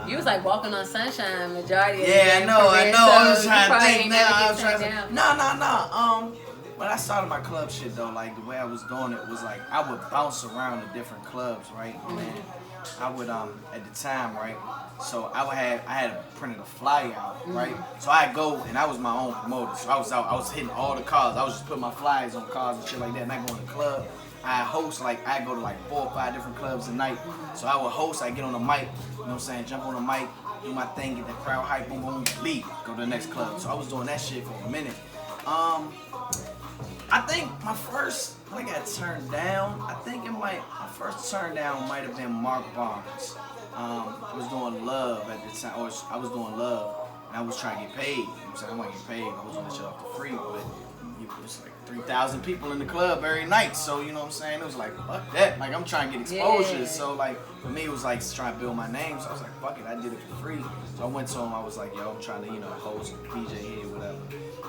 You was like walking on sunshine majority of the I know. I was trying to think now. I was trying to. No. When I started my club shit though, like the way I was doing it was like I would bounce around to different clubs, right? And then I would at the time, right? So I had printed a flyer out, right? So I'd go and I was my own promoter. So I was hitting all the cars. I was just putting my flyers on cars and shit like that. And I go in the club. I host, like, I go to like 4 or 5 different clubs a night. So I would host, I get on the mic, you know what I'm saying, jump on the mic, do my thing, get the crowd hype, boom, boom, leave, go to the next club. So I was doing that shit for a minute. I think my first, when I got turned down, my first turn down might have been Mark Barnes. I was doing Love at the time, I was doing Love, and I was trying to get paid. You know what I'm saying, I wasn't getting paid, I was doing that shit off the free, but it was like 3,000 people in the club every night, so you know what I'm saying, it was like, fuck that, like I'm trying to get exposure, so like, for me it was like trying to build my name, so I was like, fuck it, I did it for free, so I went to him, I was like, yo, I'm trying to, host, DJ here, whatever.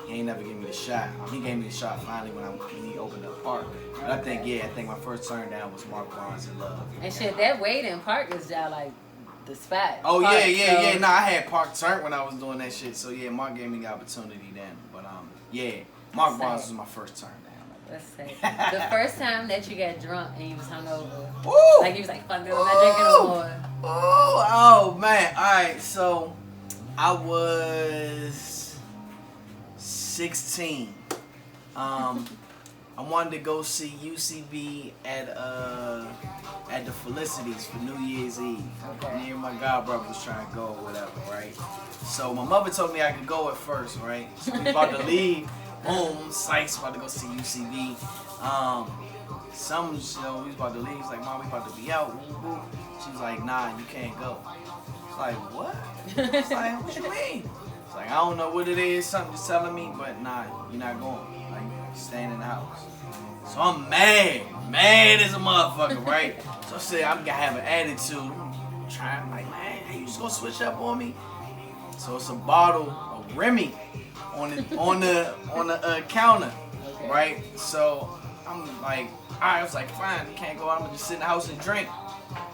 He ain't never give me the shot. He gave me the shot finally when he opened up Park. But I think my first turn down was Mark Barnes and Love. And shit, that Wade in Park is down like the spot. Oh Park, yeah. Nah, I had Park turned when I was doing that shit. So yeah, Mark gave me the opportunity then. But Mark Barnes was my first turn down. Let's say the first time that you got drunk and you was hungover. Ooh. Like you was like, fuck this, I'm not drinking no more. Oh man. Alright, so I was 16. I wanted to go see UCB at the Felicities for New Year's Eve. Okay. Me and my godbrother was trying to go or whatever, right? So my mother told me I could go at first, right? So we about to leave. Boom, Sykes about to go see UCB. We was about to leave. He's like, Mom, we about to be out. She was like, nah, you can't go. It's like, what? It's like, what you mean? It's like, I don't know what it is, something just telling me, but nah, you're not going. Like, staying in the house. So I'm mad as a motherfucker, right? So I said I'm gonna have an attitude. I'm trying, like, man, you just gonna switch up on me? So it's a bottle of Remy on the counter, right? So I'm like, all right, I was like, fine, you can't go out. I'm gonna just sit in the house and drink.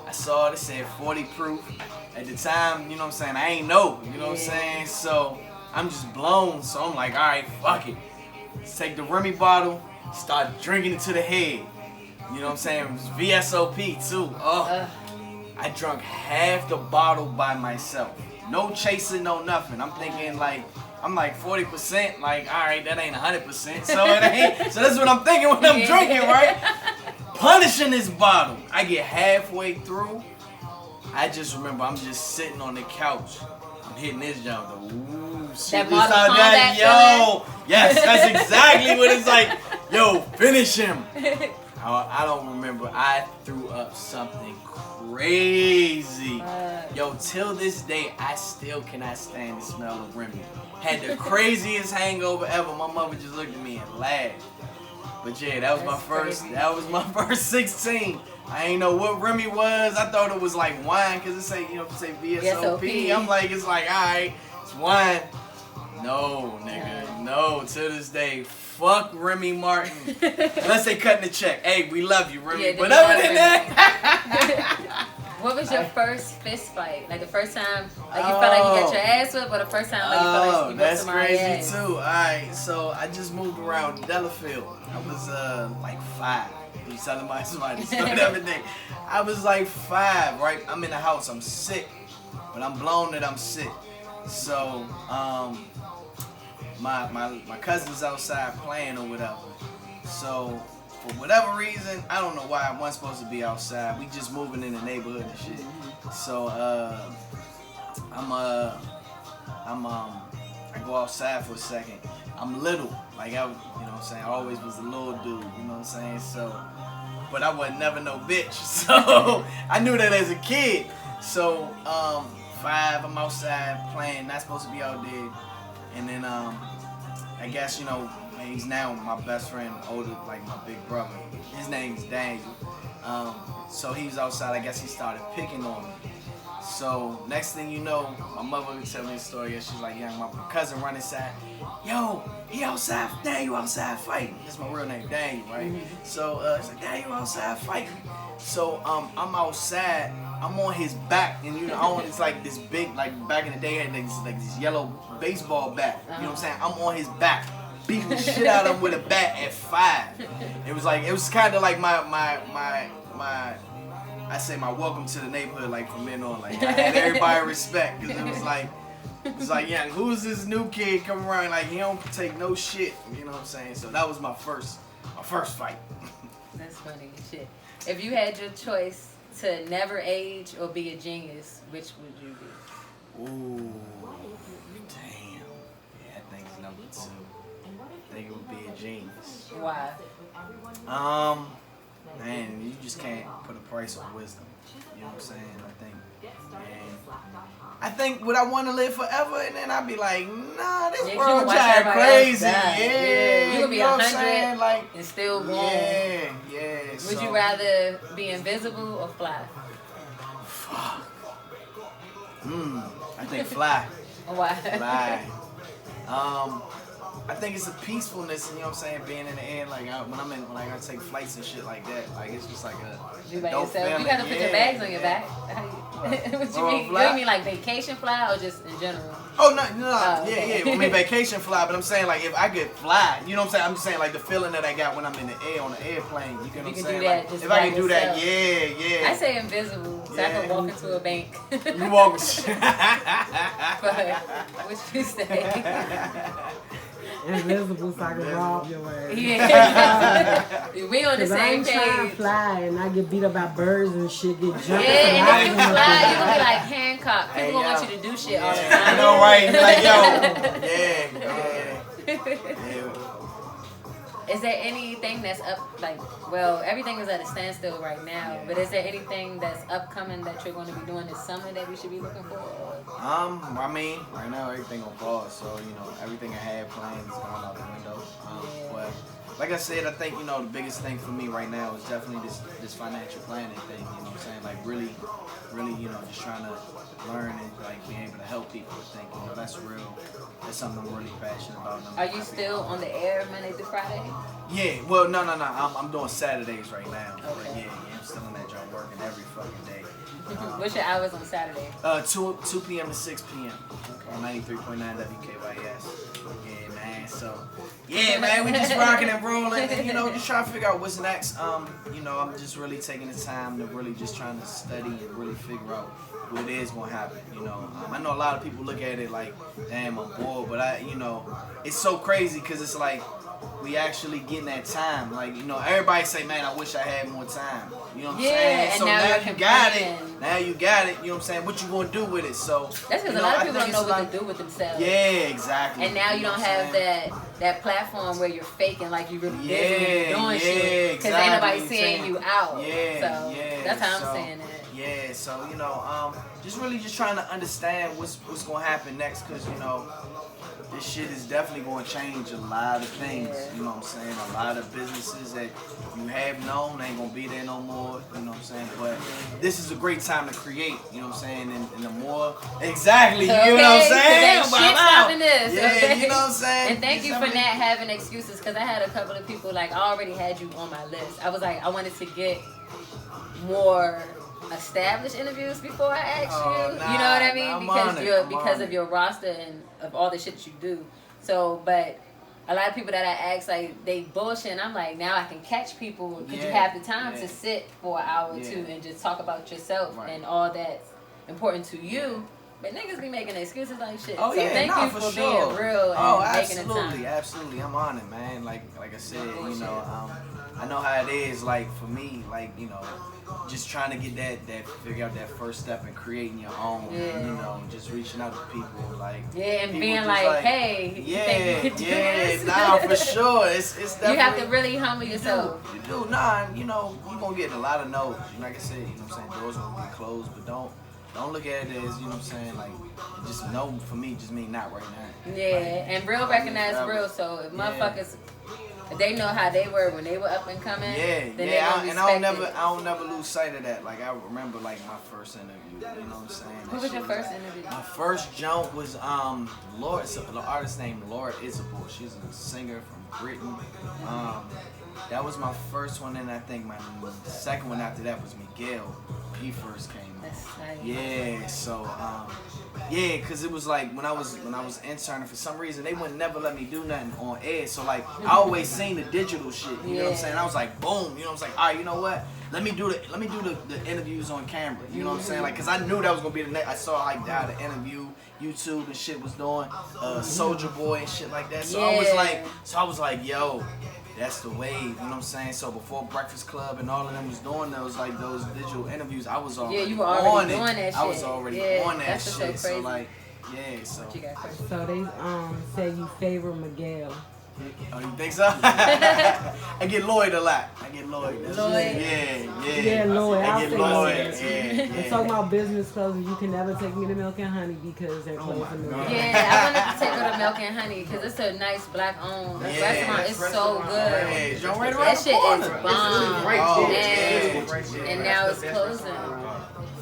I saw it said 40 proof. At the time, you know what I'm saying, I ain't know, you know what I'm saying? So I'm just blown. So I'm like, all right, fuck it. Let's take the Remy bottle, start drinking it to the head. You know what I'm saying? It was VSOP too. Oh, I drunk half the bottle by myself. No chasing, no nothing. I'm thinking like, I'm like 40%, like, all right, that ain't 100%. So it ain't. So that's what I'm thinking when I'm drinking, right? Punishing this bottle. I get halfway through. I just remember I'm just sitting on the couch. I'm hitting this jump. Ooh, shit, this out that, yo. Yes, that's exactly what it's like. Yo, finish him. I don't remember. I threw up something crazy. Yo, till this day, I still cannot stand the smell of Remy. Had the craziest hangover ever. My mother just looked at me and laughed. But yeah, that was my first. Crazy. That was my first 16. I ain't know what Remy was. I thought it was like wine, cause it say, you know, say VSOP. I'm like, it's like, all right, it's wine. No, nigga, no. To this day, fuck Remy Martin. Unless they cutting the check. Hey, we love you, Remy. But other than that. What was your first fist fight? Like the first time, like you felt like you got your ass whipped, or the first time like you felt like you that's crazy too. Alright, so I just moved around Delafield. I was like 5. You telling somebody story everything. I was like 5, right? I'm in the house, I'm sick. But I'm blown that I'm sick. So my cousin's outside playing or whatever. So for whatever reason, I don't know why I wasn't supposed to be outside. We just moving in the neighborhood and shit. So I go outside for a second. I'm little, like you know what I'm saying. I always was a little dude, you know what I'm saying. So, but I wasn't never no bitch. So I knew that as a kid. So 5, I'm outside playing, not supposed to be out there, and then I guess, you know, he's now my best friend, older, like my big brother. His name's Daniel. So he was outside. I guess he started picking on me. So next thing you know, my mother would tell me a story. And she's like, "Young, my cousin run inside. Yo, he outside. Daniel outside fighting. That's my real name, Daniel, right? So she's like, Daniel outside fighting. So I'm outside. I'm on his back, and you know, it's like this big, like back in the day, had this yellow baseball bat. You know what I'm saying? I'm on his back, beating the shit out of him with a bat at 5. It was kind of like my I say my welcome to the neighborhood, like from then on. Like I had everybody respect, because it was like, yeah, who's this new kid coming around? Like he don't take no shit. You know what I'm saying? So that was my first fight. That's funny shit. If you had your choice to never age or be a genius, which would you be? Ooh, damn. Yeah, I think it's number 2. I think it would be a genius. Why? Man, you just can't put a price on wisdom. You know what I'm saying? I think would I want to live forever, and then I'd be like, nah, this world giant crazy. Yeah, you could be 100 like, and still grown. Yeah. Would you rather be invisible or fly? Fuck. I think fly. Why? Fly. I think it's a peacefulness, you know what I'm saying, being in the air, like when I take flights and shit like that, like it's just like you by yourself. You gotta put your bags on your back. What you mean? You mean like vacation fly or just in general? Oh no, okay. Yeah. I mean vacation fly, but I'm saying like if I could fly, you know what I'm saying? I'm just saying like the feeling that I got when I'm in the air on the airplane. You know what I'm saying? Do that, like, if I can do that, yeah. I say invisible, so I can walk into a bank. You walk. What you say? Invisible, so I can rob your ass. Yeah. We on the same page. I ain't trying to fly and I get beat up by birds and shit, get jumped. Yeah, and if you fly, you're gonna be like Hancock. People gonna want you to do shit all the time. I know, right? You're like, yo. Yeah. Is there anything that's up, like, well, everything is at a standstill right now, but is there anything that's upcoming that you're going to be doing this summer that we should be looking for? I mean, right now everything on pause, so, you know, everything I had planned is gone out the window. But like I said, I think, the biggest thing for me right now is definitely this financial planning thing, you know what I'm saying? Like really, just trying to learn and like being able to help people. I think, that's real. That's something I'm really passionate about. Are you still on the air Monday through Friday? Yeah, well, no. I'm doing Saturdays right now. Okay. Yeah, I'm still in that job working every fucking day. What's your hours on Saturday? 2 p.m. to 6 p.m. on 93.9 WKYS. Yeah, man. So, yeah, man, we just rocking and rolling, and just trying to figure out what's next. I'm just really taking the time to really just trying to study and really figure out what is gonna happen. I know a lot of people look at it like, damn, I'm bored, but it's so crazy because it's like we actually getting that time. Like, everybody say, man, I wish I had more time. You know what I'm saying? And so now you got it. Now you got it. You know what I'm saying? What you gonna do with it? So that's because a lot of people don't know what to do with themselves. Yeah, exactly. And now you don't have that platform where you're faking like you really busy and you're doing shit because ain't nobody seeing you out. So that's how I'm saying that. Yeah, so just trying to understand what's gonna happen next, because this shit is definitely gonna change a lot of things. You know what I'm saying? A lot of businesses that you have known ain't gonna be there no more. You know what I'm saying? But this is a great time to create. You know what I'm saying? And the more exactly, you know what I'm saying? Shit stopping this. Yeah, you know what I'm saying? And thank you for not having excuses, because I had a couple of people like, I already had you on my list. I was like, I wanted to get more established interviews before I asked you. You know what I mean? Because of your roster and of all the shit you do. So, but a lot of people that I ask, like, they bullshit, and I'm like, now I can catch people because you have the time to sit for an hour or two and just talk about yourself and all that's important to you. But niggas be making excuses like shit. Oh, so yeah, thank you for being real and making the time. Absolutely. I'm on it, man. Like I said, I know how it is, like, for me, like, just trying to get that figure out that first step in creating your own, just reaching out to people, like, and being like, hey, you think you could do this? Nah, for sure. It's definitely, you have to really humble yourself. You do. Nah, you're gonna get a lot of no's. Like I said, doors gonna be closed, but don't look at it as, you know what I'm saying, like, just no for me just mean not right now. Yeah, and real recognize real, so if motherfuckers, if they know how they were when they were up and coming, then I don't never lose sight of that. Like, I remember, like, my first interview, you know what I'm saying? Who was your first interview? My first jump was Laura, an artist named Laura Isabel. She's a singer from Britain. That was my first one, and I think my second one after that was Miguel. He first came. That's nice. Yeah, so because it was like when I was interning, for some reason they wouldn't never let me do nothing on air. So like I always seen the digital shit. You know what I'm saying? I was like, boom. You know what I'm saying? All right, you know what? Let me do the interviews on camera. You know what I'm saying? Like, cause I knew that was gonna be the next. I saw like how the interview YouTube and shit was doing, Soldier Boy and shit like that. So I was like, yo. That's the wave, you know what I'm saying? So before Breakfast Club and all of them was doing those digital interviews, I was already you were already on doing it. that shit. I was already on that shit. So like, so. So they say you favor Miguel. Oh, you think so? I get Lloyd a lot. Lloyd? Yeah, Lloyd. I get Lloyd. And talking about business closing, you can never take me to Milk and Honey because they're closing. Yeah, I wanted to take her to Milk and Honey because it's a nice black-owned restaurant. It's so good. That shit is bomb. And now it's closing.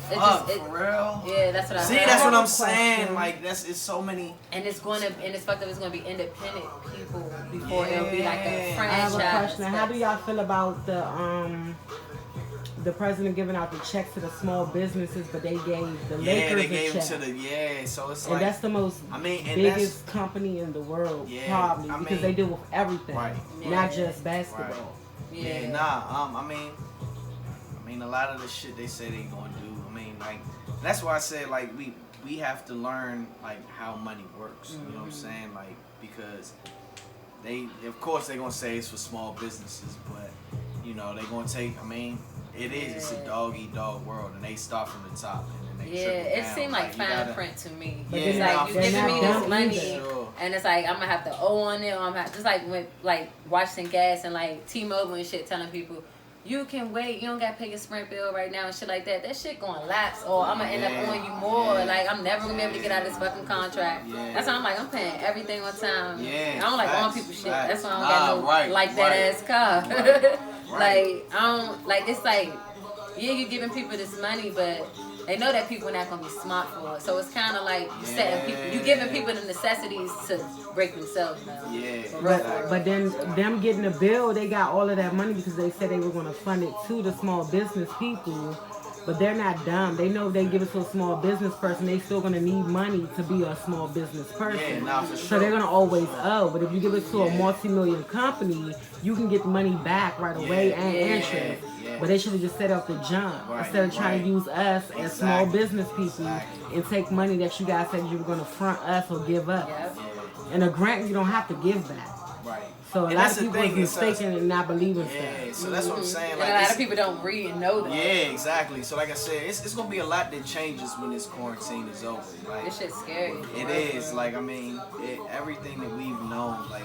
For real? Yeah, that's what I see. That's what I'm saying. Like, it's so many. And it's fucked up. It's gonna be independent people before it'll be like a franchise. I have a question. How do y'all feel about the president giving out the checks to the small businesses, but they gave the Lakers a check? So it's and that's the most biggest company in the world, probably, because they deal with everything, not just basketball. I mean, a lot of the shit they say they gonna do. I mean, like, that's why I said, like, we have to learn, like, how money works. You know what I'm saying? Like, because of course they're gonna say it's for small businesses, but they gonna take. I mean, it's a dog-eat-dog world, and they start from the top. And then they it seemed like fine print to me. But it's like you giving me this money, sure. and it's like I'm gonna have to owe on it. Or just like with like Washington Gas and like T-Mobile and shit, telling people, you can wait, you don't gotta pay your Sprint bill right now and shit like that. That shit gonna lapse, or I'm gonna end up owing you more. Like, I'm never gonna be able to get out of this fucking contract. That's why I'm like, I'm paying everything on time. I don't like on people shit. That's why I don't got no like that ass car. Like, I don't, like, it's like, yeah, you giving people this money, but they know that people are not gonna be smart for it. So it's kind of like you setting people, you giving people the necessities to break themselves down. But then them getting a bill, they got all of that money because they said they were gonna fund it to the small business people. But they're not dumb. They know if they give it to a small business person, they still gonna need money to be a small business person. So they're gonna always owe. But if you give it to a multi-million company, you can get the money back right away and interest. But they should have just set up the jump instead of trying to use us as small business people and take money that you guys said you were gonna front us or give us. And a grant you don't have to give back. So a lot of people are mistaken and not believing stuff. So that's what I'm saying. Like, and a lot of people don't read and know that. Yeah, exactly. So like I said, it's gonna be a lot that changes when this quarantine is over. Like, this shit's scary. It is. Like, I mean, everything that we've known, like,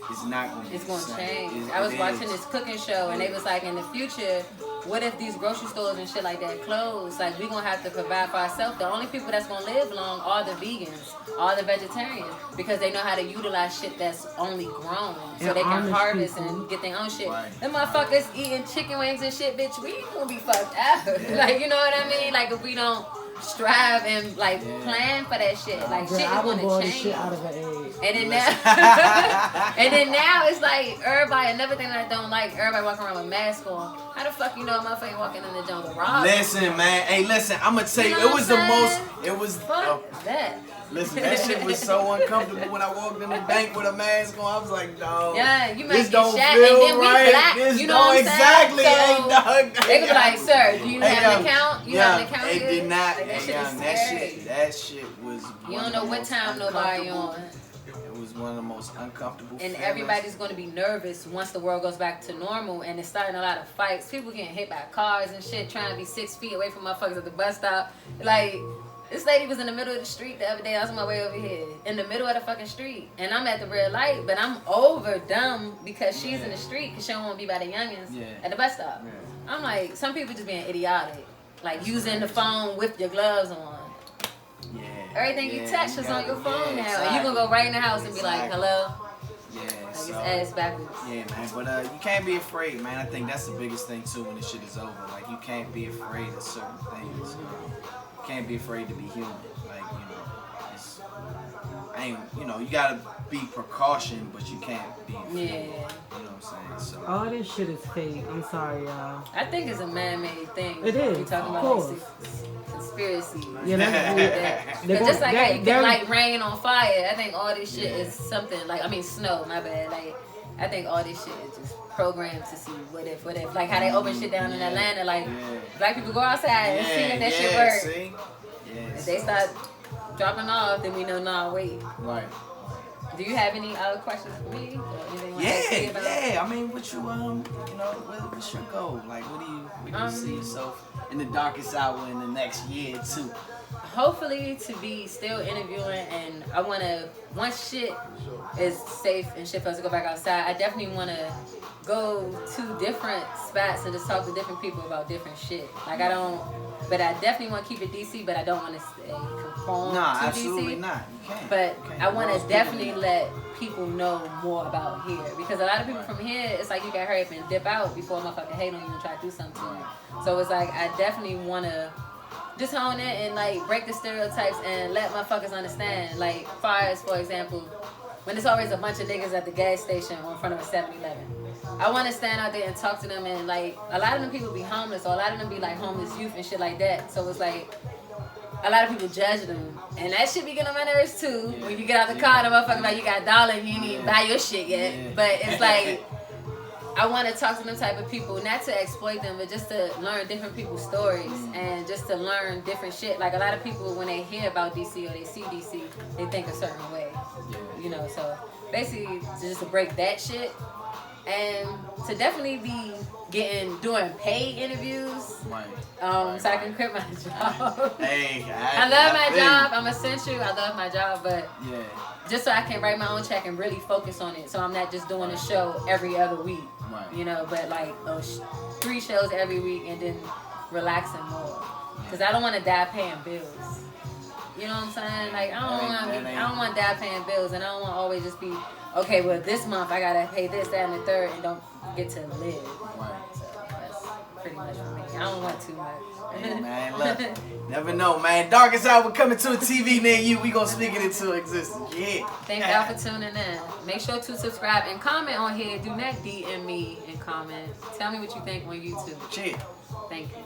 it's not gonna. It's gonna change. I was watching this cooking show and they was like, in the future, what if these grocery stores and shit like that close? Like, we gonna have to provide for ourselves. The only people that's gonna live long are the vegans, are the vegetarians, because they know how to utilize shit that's only grown, so they can harvest and get their own shit. Them motherfuckers eating chicken wings and shit, bitch, we gonna be fucked up. Like, you know what I mean? Like, if we don't strive and like plan for that shit, like shit is gonna change. Shit out of an egg. And then now, and then now it's like everybody. Another thing that I don't like, everybody walking around with masks on. How the fuck you know a motherfucker walking in the jungle robbing? Listen, man. Hey, listen. I'm gonna tell you, it was the most. It was. Fuck that. Listen, that shit was so uncomfortable when I walked in the bank with a mask on. I was like, dog. Yeah, you might this get don't shot, feel and then we right. black. This you know what I'm exactly. saying? So hey, dog. They could be like, sir, do you have an account? You have an account? They did not. Like, that shit was. You don't know what time nobody on. It was one of the most uncomfortable. And everybody's going to be nervous once the world goes back to normal, and it's starting a lot of fights. People getting hit by cars and shit, trying to be 6 feet away from motherfuckers at the bus stop. Like, this lady was in the middle of the street the other day. I was on my way over here, in the middle of the fucking street, and I'm at the red light, but I'm over dumb because she's in the street because she don't want to be by the youngins at the bus stop. I'm like, some people just being idiotic, like using the phone with your gloves on. Everything you touch is on your phone now, and you gonna go right in the house and be like, hello. Like, so, ass backwards. Yeah, man, but you can't be afraid, man. I think that's the biggest thing too when this shit is over. Like, you can't be afraid of certain things. You can't be afraid to be human. Like, you know, it's you know, you gotta be precaution, but you can't be afraid. You know what I'm saying? So all this shit is fake. I'm sorry, y'all. I think it's a man-made thing. It is. We talking of about course. Conspiracy. Yeah, that's just like how you can like rain on fire. I think all this shit is something like, I mean snow, my bad. Like, I think all this shit is just programmed to see what if. Like how they open shit down in Atlanta, like black people go outside and see if that shit works. If they start dropping off, then we know, nah, wait. Right. Do you have any other questions for me? Yeah. I mean, what you you know, what's your goal? Like, what do you see yourself in the darkest hour in the next year or two? Hopefully to be still interviewing, and I want to, once shit is safe and shit for us to go back outside, I definitely want to go to different spots and just talk to different people about different shit. Like, but I definitely want to keep it DC, but I don't want to stay conformed to absolutely DC. Not. You can't. But I want to definitely let people know more about here, because a lot of people from here, it's like you can hurry up and dip out before a motherfucker hate on you and try to do something to you. So it's like I definitely want to just hone in and like break the stereotypes and let motherfuckers understand. Like, fires, for example, when there's always a bunch of niggas at the gas station or in front of a 7-Eleven. I want to stand out there and talk to them, and like a lot of them people be homeless, or a lot of them be like homeless youth and shit like that. So it's like a lot of people judge them, and that shit be getting on my nerves too. When you get out the car, the motherfucker like, you got $1 and you ain't even buy your shit yet. But it's like, I want to talk to them type of people, not to exploit them, but just to learn different people's stories and just to learn different shit. Like, a lot of people, when they hear about DC or they see DC, they think a certain way. You know, so basically just to break that shit and to definitely be doing paid interviews. So I can quit my job. Hey, I love my job. I'm essential. I love my job, but just so I can write my own check and really focus on it. So I'm not just doing a show every other week. You know, but like those 3 shows every week and then relaxing more. Because I don't want to die paying bills. You know what I'm saying? Like I don't want to die paying bills, and I don't want to always just be okay. Well, this month I gotta pay this, that, and the third, and don't get to live. So that's pretty much for me. I don't want too much. Hey, man, look, never know, man. Darkest Hour coming to a TV near you. We gonna speak it into existence. Yeah. Thank y'all for tuning in. Make sure to subscribe and comment on here. Do not DM me and comment. Tell me what you think on YouTube. Cheers. Thank you.